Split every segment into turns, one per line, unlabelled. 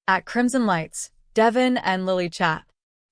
At Crimson Lights, Devin and Lily chat.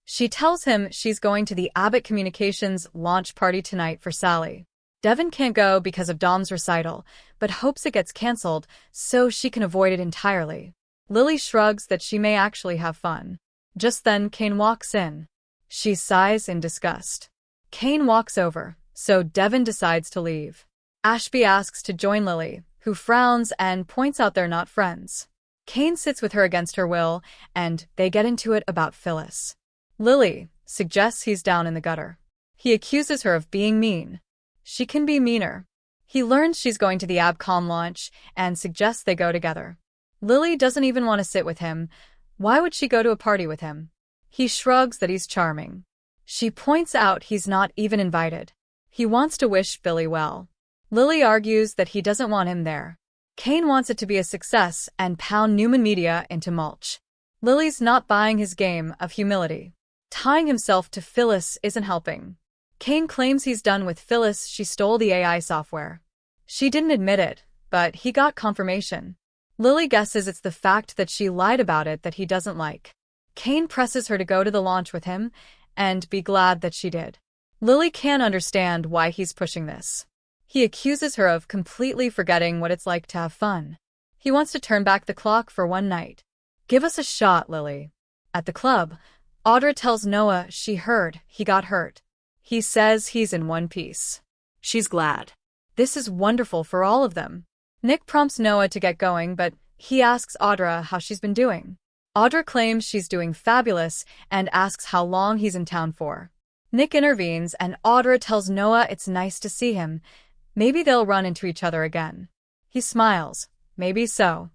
She tells him she's going to the Abbott Communications launch party tonight for Sally. Devin can't go because of Dom's recital, but hopes it gets cancelled so she can avoid it entirely. Lily shrugs that she may actually have fun. Just then, Kane walks in. She sighs in disgust. Kane walks over, so Devin decides to leave. Ashby asks to join Lily, who frowns and points out they're not friends. Kane sits with her against her will, and they get into it about Phyllis. Lily suggests he's down in the gutter. He accuses her of being mean. She can be meaner. He learns she's going to the AbCom launch and suggests they go together. Lily doesn't even want to sit with him. Why would she go to a party with him? He shrugs that he's charming. She points out he's not even invited. He wants to wish Billy well. Lily argues that he doesn't want him there. Kane wants it to be a success and pound Newman Media into mulch. Lily's not buying his game of humility. Tying himself to Phyllis isn't helping. Kane claims he's done with Phyllis. She stole the AI software. She didn't admit it, but he got confirmation. Lily guesses it's the fact that she lied about it that he doesn't like. Kane presses her to go to the launch with him and be glad that she did. Lily can't understand why he's pushing this. He accuses her of completely forgetting what it's like to have fun. He wants to turn back the clock for one night. Give us a shot, Lily. At the club, Audra tells Noah she heard he got hurt. He says he's in one piece. She's glad. This is wonderful for all of them. Nick prompts Noah to get going, but he asks Audra how she's been doing. Audra claims she's doing fabulous and asks how long he's in town for. Nick intervenes and Audra tells Noah it's nice to see him. Maybe they'll run into each other again. He smiles. Maybe so.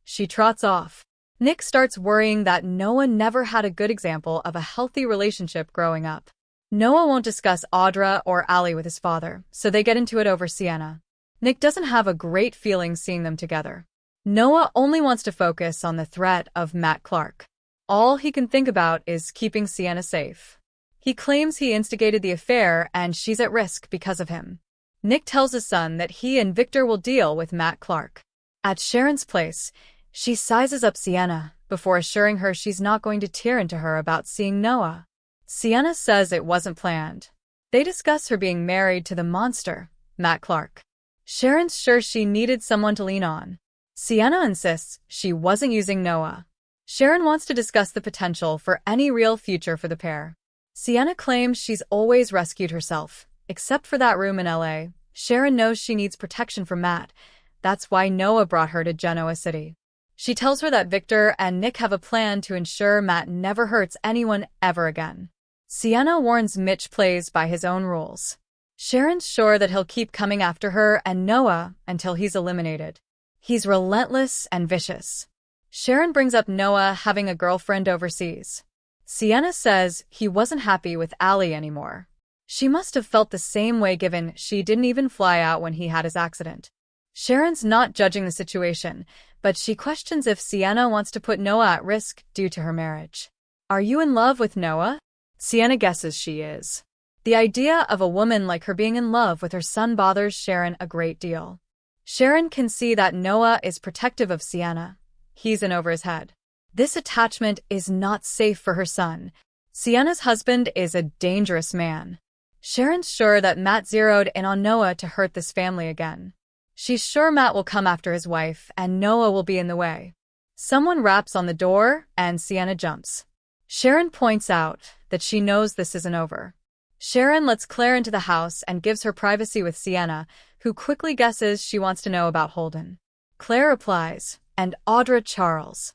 She trots off. Nick starts worrying that Noah never had a good example of a healthy relationship growing up. Noah won't discuss Audra or Allie with his father, so they get into it over Sienna. Nick doesn't have a great feeling seeing them together. Noah only wants to focus on the threat of Matt Clark. All he can think about is keeping Sienna safe. He claims he instigated the affair and she's at risk because of him. Nick tells his son that he and Victor will deal with Matt Clark. At Sharon's place, she sizes up Sienna before assuring her she's not going to tear into her about seeing Noah. Sienna says it wasn't planned. They discuss her being married to the monster, Matt Clark. Sharon's sure she needed someone to lean on. Sienna insists she wasn't using Noah. Sharon wants to discuss the potential for any real future for the pair. Sienna claims she's always rescued herself, except for that room in LA. Sharon knows she needs protection from Matt. That's why Noah brought her to Genoa City. She tells her that Victor and Nick have a plan to ensure Matt never hurts anyone ever again. Sienna warns Mitch plays by his own rules. Sharon's sure that he'll keep coming after her and Noah until he's eliminated. He's relentless and vicious. Sharon brings up Noah having a girlfriend overseas. Sienna says he wasn't happy with Allie anymore. She must have felt the same way given she didn't even fly out when he had his accident. Sharon's not judging the situation, but she questions if Sienna wants to put Noah at risk due to her marriage. Are you in love with Noah? Sienna guesses she is. The idea of a woman like her being in love with her son bothers Sharon a great deal. Sharon can see that Noah is protective of Sienna. He's in over his head. This attachment is not safe for her son. Sienna's husband is a dangerous man. Sharon's sure that Matt zeroed in on Noah to hurt this family again. She's sure Matt will come after his wife and Noah will be in the way. Someone raps on the door and Sienna jumps. Sharon points out that she knows this isn't over. Sharon lets Claire into the house and gives her privacy with Sienna, who quickly guesses she wants to know about Holden. Claire replies, and Audra Charles.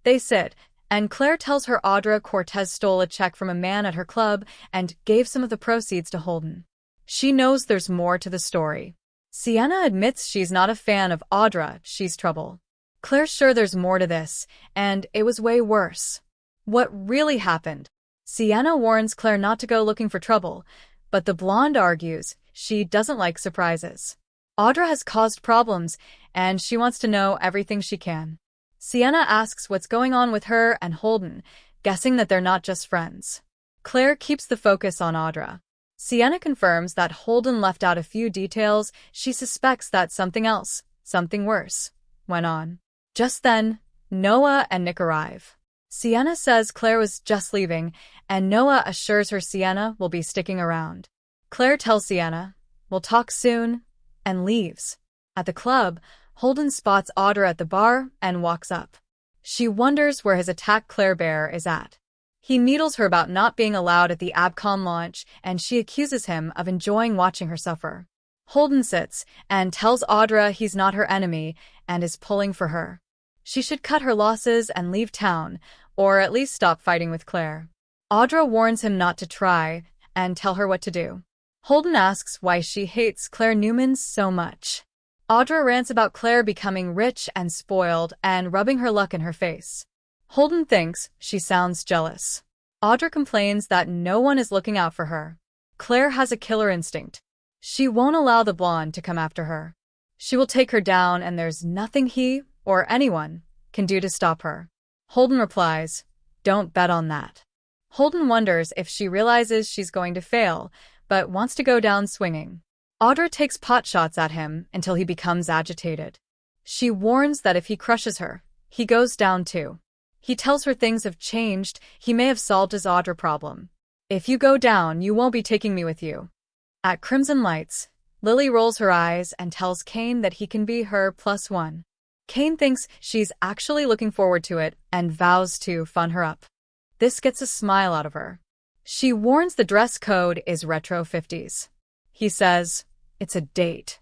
They sit, and Claire tells her Audra Cortez stole a check from a man at her club and gave some of the proceeds to Holden. She knows there's more to the story. Sienna admits she's not a fan of Audra, she's trouble. Claire's sure there's more to this, and it was way worse. What really happened? Sienna warns Claire not to go looking for trouble, but the blonde argues she doesn't like surprises. Audra has caused problems, and she wants to know everything she can. Sienna asks what's going on with her and Holden, guessing that they're not just friends. Claire keeps the focus on Audra. Sienna confirms that Holden left out a few details. She suspects that something else, something worse, went on. Just then, Noah and Nick arrive. Sienna says Claire was just leaving, and Noah assures her Sienna will be sticking around. Claire tells Sienna, "We'll talk soon," and leaves. At the club, Holden spots Audra at the bar and walks up. She wonders where his attack Claire bear is at. He needles her about not being allowed at the AbCon launch, and she accuses him of enjoying watching her suffer. Holden sits and tells Audra he's not her enemy and is pulling for her. She should cut her losses and leave town, or at least stop fighting with Claire. Audra warns him not to try and tell her what to do. Holden asks why she hates Claire Newman so much. Audra rants about Claire becoming rich and spoiled and rubbing her luck in her face. Holden thinks she sounds jealous. Audra complains that no one is looking out for her. Claire has a killer instinct. She won't allow the blonde to come after her. She will take her down, and there's nothing he, or anyone, can do to stop her. Holden replies, "Don't bet on that." Holden wonders if she realizes she's going to fail, but wants to go down swinging. Audra takes pot shots at him until he becomes agitated. She warns that if he crushes her, he goes down too. He tells her things have changed, he may have solved his Audra problem. "If you go down, you won't be taking me with you." At Crimson Lights, Lily rolls her eyes and tells Kane that he can be her +1. Kane thinks she's actually looking forward to it and vows to fun her up. This gets a smile out of her. She warns the dress code is retro 50s. He says, "It's a date."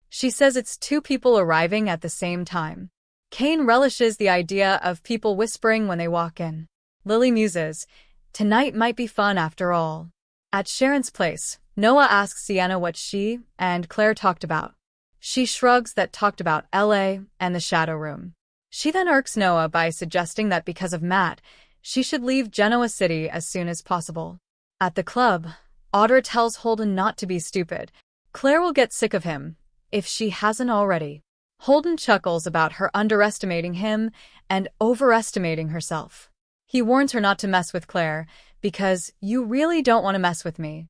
She says it's two people arriving at the same time. Kane relishes the idea of people whispering when they walk in. Lily muses, "Tonight might be fun after all." At Sharon's place, Noah asks Sienna what she and Claire talked about. She shrugs that talked about LA and the Shadow Room. She then irks Noah by suggesting that because of Matt, she should leave Genoa City as soon as possible. At the club, Audra tells Holden not to be stupid. Claire will get sick of him, if she hasn't already. Holden chuckles about her underestimating him and overestimating herself. He warns her not to mess with Claire, because you really don't want to mess with me.